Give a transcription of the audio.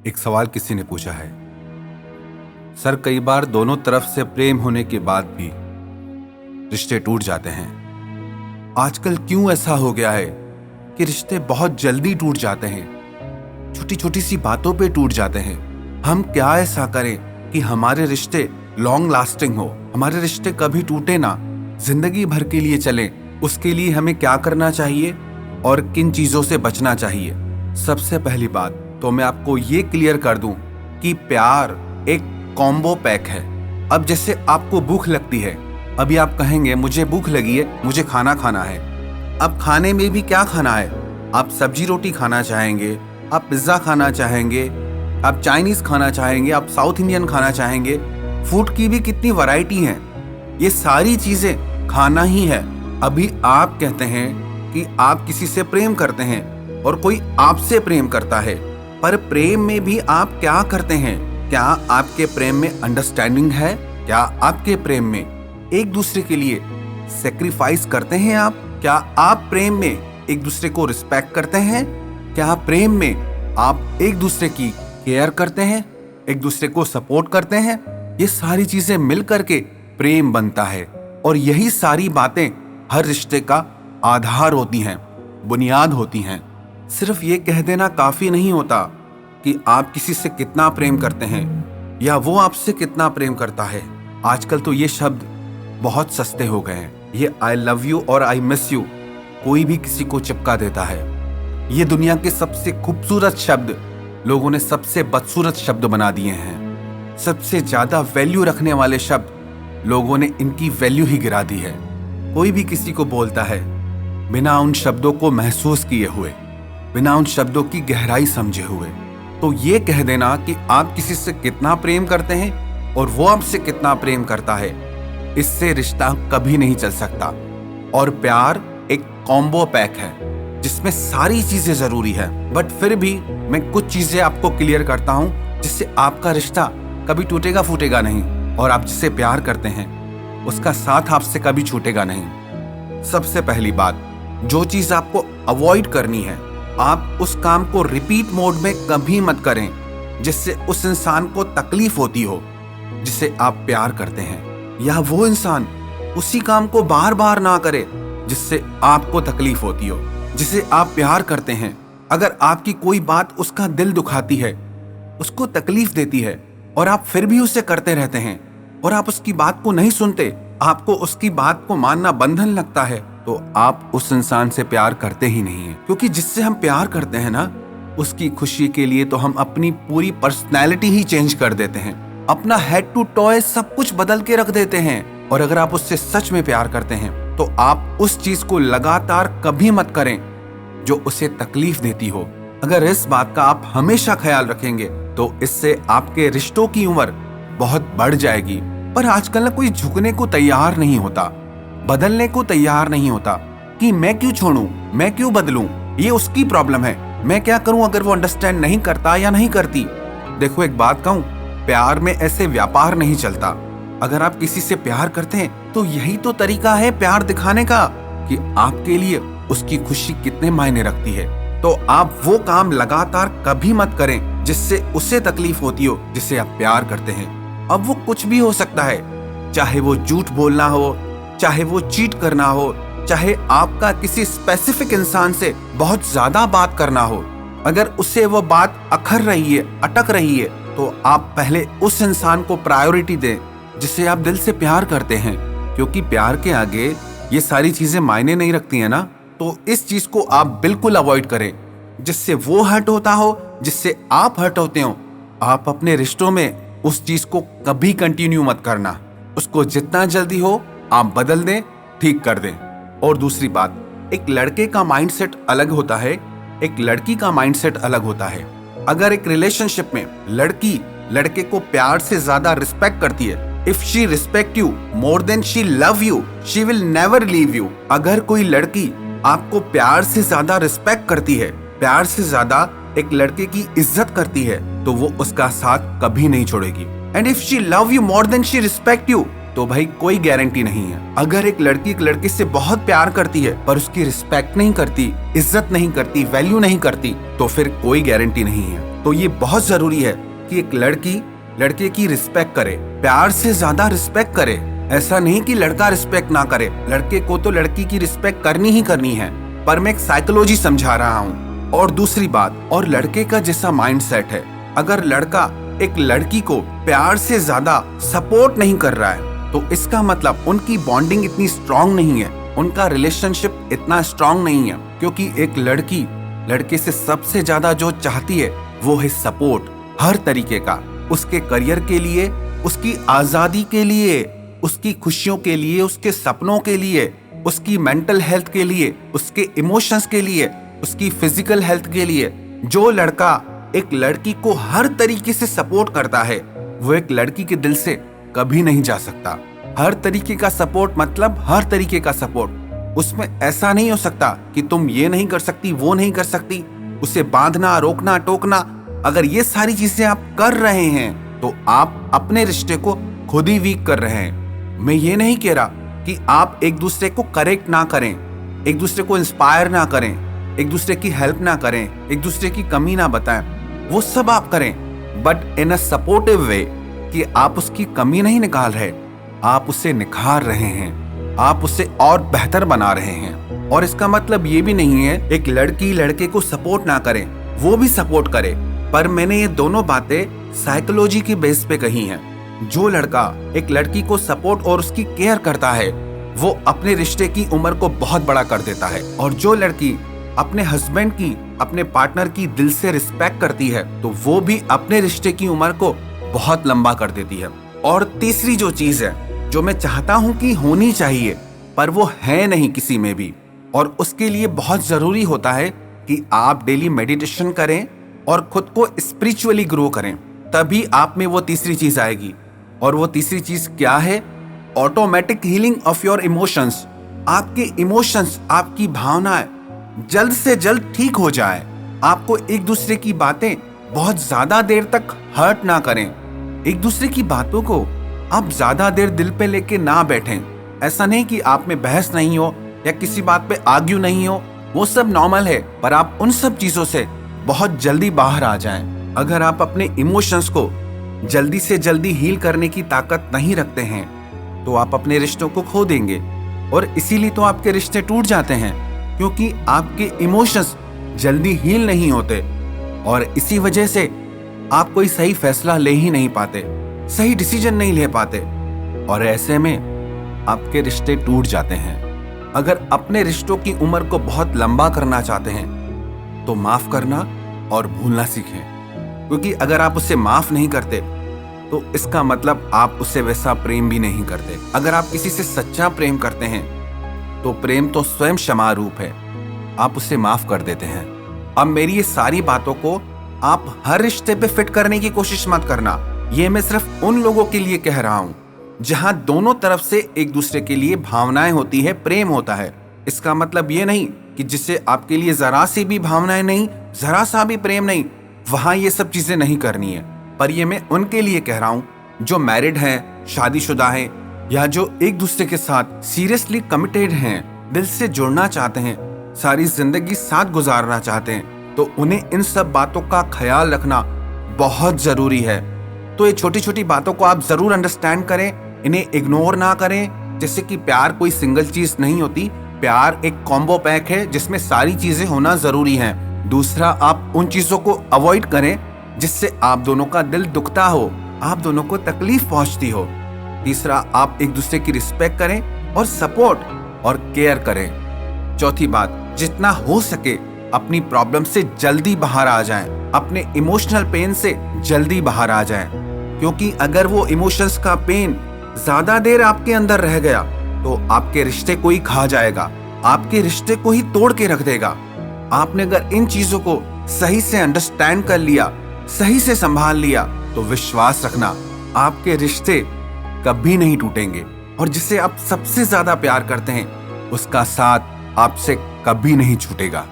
एक सवाल किसी ने पूछा है, सर कई बार दोनों तरफ से प्रेम होने के बाद भी रिश्ते टूट जाते हैं। आजकल क्यों ऐसा हो गया है कि रिश्ते बहुत जल्दी टूट जाते हैं, छोटी छोटी सी बातों पे टूट जाते हैं। हम क्या ऐसा करें कि हमारे रिश्ते लॉन्ग लास्टिंग हो, हमारे रिश्ते कभी टूटे ना, जिंदगी भर के लिए चलें। उसके लिए हमें क्या करना चाहिए और किन चीजों से बचना चाहिए? सबसे पहली बात तो मैं आपको ये क्लियर कर दूं कि प्यार एक कॉम्बो पैक है। अब जैसे आपको भूख लगती है, अभी आप कहेंगे मुझे भूख लगी है, मुझे खाना खाना है। अब खाने में भी क्या खाना है? आप सब्जी रोटी खाना चाहेंगे, आप पिज्जा खाना चाहेंगे, आप चाइनीज खाना चाहेंगे, आप साउथ इंडियन खाना चाहेंगे। फूड की भी कितनी वैरायटी है। ये सारी चीजें खाना ही है। अभी आप कहते हैं कि आप किसी से प्रेम करते हैं और कोई आपसे प्रेम करता है, पर प्रेम में भी आप क्या करते हैं? क्या आपके प्रेम में अंडरस्टैंडिंग है? क्या आपके प्रेम में एक दूसरे के लिए सेक्रीफाइस करते हैं आप? क्या आप प्रेम में एक दूसरे को रिस्पेक्ट करते हैं? क्या प्रेम में आप एक दूसरे की केयर करते हैं, एक दूसरे को सपोर्ट करते हैं? ये सारी चीजें मिल करके प्रेम बनता है और यही सारी बातें हर रिश्ते का आधार होती हैं, बुनियाद होती हैं। सिर्फ ये कह देना काफी नहीं होता कि आप किसी से कितना प्रेम करते हैं या वो आपसे कितना प्रेम करता है। आजकल तो ये शब्द बहुत सस्ते हो गए हैं। ये आई लव यू और आई मिस यू कोई भी किसी को चिपका देता है। ये दुनिया के सबसे खूबसूरत शब्द लोगों ने सबसे बदसूरत शब्द बना दिए हैं। सबसे ज्यादा वैल्यू रखने वाले शब्द लोगों ने इनकी वैल्यू ही गिरा दी है। कोई भी किसी को बोलता है बिना उन शब्दों को महसूस किए हुए, बिना उन शब्दों की गहराई समझे हुए। तो ये कह देना कि आप किसी से कितना प्रेम करते हैं और वो आपसे कितना प्रेम करता है, इससे रिश्ता कभी नहीं चल सकता। और प्यार एक कॉम्बो पैक है जिसमें सारी चीजें जरूरी है। बट फिर भी मैं कुछ चीजें आपको क्लियर करता हूं जिससे आपका रिश्ता कभी टूटेगा फूटेगा नहीं और आप जिसे प्यार करते हैं उसका साथ आपसे कभी छूटेगा नहीं। सबसे पहली बात, जो चीज आपको अवॉइड करनी है, आप उस काम को रिपीट मोड में कभी मत करें जिससे उस इंसान को तकलीफ होती हो जिसे आप प्यार करते हैं, या वो इंसान उसी काम को बार बार ना करे जिससे आपको तकलीफ होती हो। जिसे आप प्यार करते हैं, अगर आपकी कोई बात उसका दिल दुखाती है, उसको तकलीफ देती है और आप फिर भी उसे करते रहते हैं और आप उसकी बात को नहीं सुनते, आपको उसकी बात को मानना बंधन लगता है, तो आप उस इंसान से प्यार करते ही नहीं है। क्योंकि जिससे हम प्यार करते हैं ना, उसकी खुशी के लिए तो हम अपनी पूरी पर्सनैलिटी ही चेंज कर देते हैं, अपना हेड टू टॉय सब कुछ बदल के रख देते हैं। और अगर आप उससे सच में प्यार करते हैं तो आप उस चीज को लगातार कभी मत करें जो उसे तकलीफ देती हो। अगर इस बात का आप हमेशा ख्याल रखेंगे तो इससे आपके रिश्तों की उम्र बहुत बढ़ जाएगी। पर आजकल ना कोई झुकने को तैयार नहीं होता, बदलने को तैयार नहीं होता कि मैं क्यों छोड़ूं, मैं क्यों बदलूं, ये उसकी प्रॉब्लम है, मैं क्या करूं अगर वो अंडरस्टैंड नहीं करता या नहीं करती। देखो एक बात कहूं, प्यार में ऐसे व्यापार नहीं चलता। अगर आप किसी से प्यार करते हैं तो यही तो तरीका है प्यार दिखाने का कि आपके लिए उसकी खुशी कितने मायने रखती है। तो आप वो काम लगातार कभी मत करें जिससे उसे तकलीफ होती हो जिसे आप प्यार करते हैं। अब वो कुछ भी हो सकता है, चाहे वो झूठ बोलना हो, चाहे वो चीट करना हो, चाहे आपका किसी स्पेसिफिक इंसान से बहुत ज्यादा बात करना हो। अगर उसे वो बात अखर रही है, अटक रही है, तो आप पहले उस इंसान को प्रायोरिटी दें जिसे आप दिल से प्यार करते हैं। क्योंकि प्यार के आगे ये सारी चीजें मायने नहीं रखती है ना। तो इस चीज को आप बिल्कुल अवॉइड करें जिससे वो हर्ट होता हो, जिससे आप हर्ट होते हो। आप अपने रिश्तों में उस चीज को कभी कंटिन्यू मत करना। उसको जितना जल्दी हो आप बदल दें, ठीक कर दें। और दूसरी बात, एक लड़के का माइंडसेट अलग होता है, एक लड़की का माइंडसेट अलग होता है। अगर एक रिलेशनशिप में लड़की लड़के को प्यार से ज्यादा रिस्पेक्ट करती है, if she respect you more than she love you, she will never leave you. अगर कोई लड़की आपको प्यार से ज्यादा रिस्पेक्ट करती है, प्यार से ज्यादा एक लड़के की इज्जत करती है, तो वो उसका साथ कभी नहीं छोड़ेगी। And if she love you more than she respect you, तो भाई कोई गारंटी नहीं है। अगर एक लड़की एक लड़के से बहुत प्यार करती है पर उसकी रिस्पेक्ट नहीं करती, इज्जत नहीं करती, वैल्यू नहीं करती, तो फिर कोई गारंटी नहीं है। तो ये बहुत जरूरी है कि एक लड़की लड़के की रिस्पेक्ट करे, प्यार से ज्यादा रिस्पेक्ट करे। ऐसा नहीं कि लड़का रिस्पेक्ट ना करे, लड़के को तो लड़की की रिस्पेक्ट करनी ही करनी है, पर मैं एक साइकोलॉजी समझा रहा हूँ। और दूसरी बात, और लड़के का जैसा माइंडसेट है, अगर लड़का एक लड़की को प्यार से ज्यादा सपोर्ट नहीं कर रहा है तो इसका मतलब उनकी बॉन्डिंग इतनी स्ट्रांग नहीं है, उनका रिलेशनशिप इतना स्ट्रांग नहीं है। क्योंकि एक लड़की लड़के से सबसे ज्यादा जो चाहती है वो है सपोर्ट, हर तरीके का, उसके करियर के लिए, उसकी आजादी के लिए, उसकी खुशियों के लिए, उसके सपनों के लिए, उसकी मेंटल हेल्थ के लिए, उसके इमोशंस के लिए, उसकी फिजिकल हेल्थ के लिए। जो लड़का एक लड़की को हर तरीके से सपोर्ट करता है वो एक लड़की के दिल से कभी नहीं जा सकता। हर तरीके का सपोर्ट मतलब हर तरीके का सपोर्ट। उसमें ऐसा नहीं हो सकता कि तुम ये नहीं कर सकती, वो नहीं कर सकती, उसे बांधना, रोकना, टोकना। अगर ये सारी चीजें आप कर रहे हैं तो आप अपने रिश्ते को खुद ही वीक कर रहे हैं। मैं ये नहीं कह रहा कि आप एक दूसरे को करेक्ट ना करें, एक दूसरे को इंस्पायर ना करें, एक दूसरे की हेल्प ना करें, एक दूसरे की कमी ना बताएं, वो सब आप करें, बट इन अ सपोर्टिव वे, कि आप उसकी कमी नहीं निकाल रहे, आप उसे निखार रहे हैं, आप उसे और बेहतर बना रहे हैं। और इसका मतलब ये भी नहीं है एक लड़की लड़के को सपोर्ट ना करे, वो भी सपोर्ट करे, पर मैंने ये दोनों बातें साइकोलॉजी की बेस पे कही हैं। जो लड़का एक लड़की को सपोर्ट और उसकी केयर करता है वो अपने रिश्ते की उम्र को बहुत बड़ा कर देता है, और जो लड़की अपने हस्बैंड की, अपने पार्टनर की दिल से रिस्पेक्ट करती है तो वो भी अपने रिश्ते की उम्र को बहुत लंबा कर देती है। और तीसरी जो चीज है जो मैं चाहता हूं कि होनी चाहिए पर वो है नहीं किसी में भी, और उसके लिए बहुत जरूरी होता है कि आप डेली मेडिटेशन करें और खुद को स्पिरिचुअली ग्रो करें, तभी आप में वो तीसरी चीज आएगी। और वो तीसरी चीज क्या है? Automatic healing of your emotions. आपके इमोशंस, आपकी भावनाएं जल्द से जल्द ठीक हो जाए। आपको एक दूसरे की बातें बहुत ज्यादा देर तक हर्ट ना करें, एक दूसरे की बातों को आप ज्यादा देर दिल पे लेके ना बैठें। ऐसा नहीं कि आप में बहस नहीं हो या किसी बात पे आर्ग्यू नहीं हो, वो सब नॉर्मल है, पर आप उन सब चीजों से बहुत जल्दी बाहर आ जाएं। अगर आप अपने इमोशंस को जल्दी से जल्दी हील करने की ताकत नहीं रखते हैं तो आप अपने रिश्तों को खो देंगे, और इसीलिए तो आपके रिश्ते टूट जाते हैं, क्योंकि आपके इमोशंस जल्दी हील नहीं होते, और इसी वजह से आप कोई सही फैसला ले ही नहीं पाते, सही डिसीजन नहीं ले पाते, और ऐसे में आपके रिश्ते टूट जाते हैं। अगर अपने रिश्तों की उम्र को बहुत लंबा करना चाहते हैं तो माफ करना और भूलना सीखें, क्योंकि अगर आप उसे माफ नहीं करते तो इसका मतलब आप उससे वैसा प्रेम भी नहीं करते। अगर आप किसी से सच्चा प्रेम करते हैं तो प्रेम तो स्वयं क्षमा रूप है, आप उसे माफ कर देते हैं। अब मेरी ये सारी बातों को आप हर रिश्ते पे फिट करने की कोशिश मत करना। ये मैं सिर्फ उन लोगों के लिए कह रहा हूँ जहां दोनों तरफ से एक दूसरे के लिए भावनाएं होती है, प्रेम होता है। इसका मतलब ये नहीं कि जिससे आपके लिए जरा सी भी भावनाएं नहीं, जरा सा भी प्रेम नहीं, वहां ये सब चीजें नहीं करनी है। पर ये मैं उनके लिए कह रहा हूँ जो मैरिड हैं, शादीशुदा हैं, या जो एक दूसरे के साथ सीरियसली कमिटेड हैं, दिल से जुड़ना चाहते हैं, सारी जिंदगी साथ गुजारना चाहते हैं, तो उन्हें इन सब बातों का ख्याल रखना बहुत जरूरी है। तो ये छोटी छोटी बातों को आप जरूर अंडरस्टैंड करें, इन्हें इग्नोर ना करें। जैसे कि प्यार कोई सिंगल चीज नहीं होती, प्यार एक कॉम्बो पैक है जिसमें सारी चीजें होना जरूरी है। दूसरा, आप उन चीजों को अवॉइड करें जिससे आप दोनों का दिल दुखता हो, आप दोनों को तकलीफ पहुंचती हो। तीसरा, आप एक दूसरे की रिस्पेक्ट करें और सपोर्ट और केयर करें। चौथी बात, जितना हो सके अपनी प्रॉब्लम से जल्दी बाहर आ जाएं, अपने इमोशनल पेन से जल्दी बाहर आ जाएं, क्योंकि अगर वो इमोशंस का पेन ज्यादा देर आपके अंदर रह गया तो आपके रिश्ते को ही खा जाएगा, आपके रिश्ते को ही तोड़ के रख देगा। आपने अगर इन चीजों को सही से अंडरस्टैंड कर लिया, सही से संभाल लिया, तो विश्वास रखना आपके रिश्ते कभी नहीं टूटेंगे, और जिसे आप सबसे ज्यादा प्यार करते हैं उसका साथ आपसे कभी नहीं छूटेगा।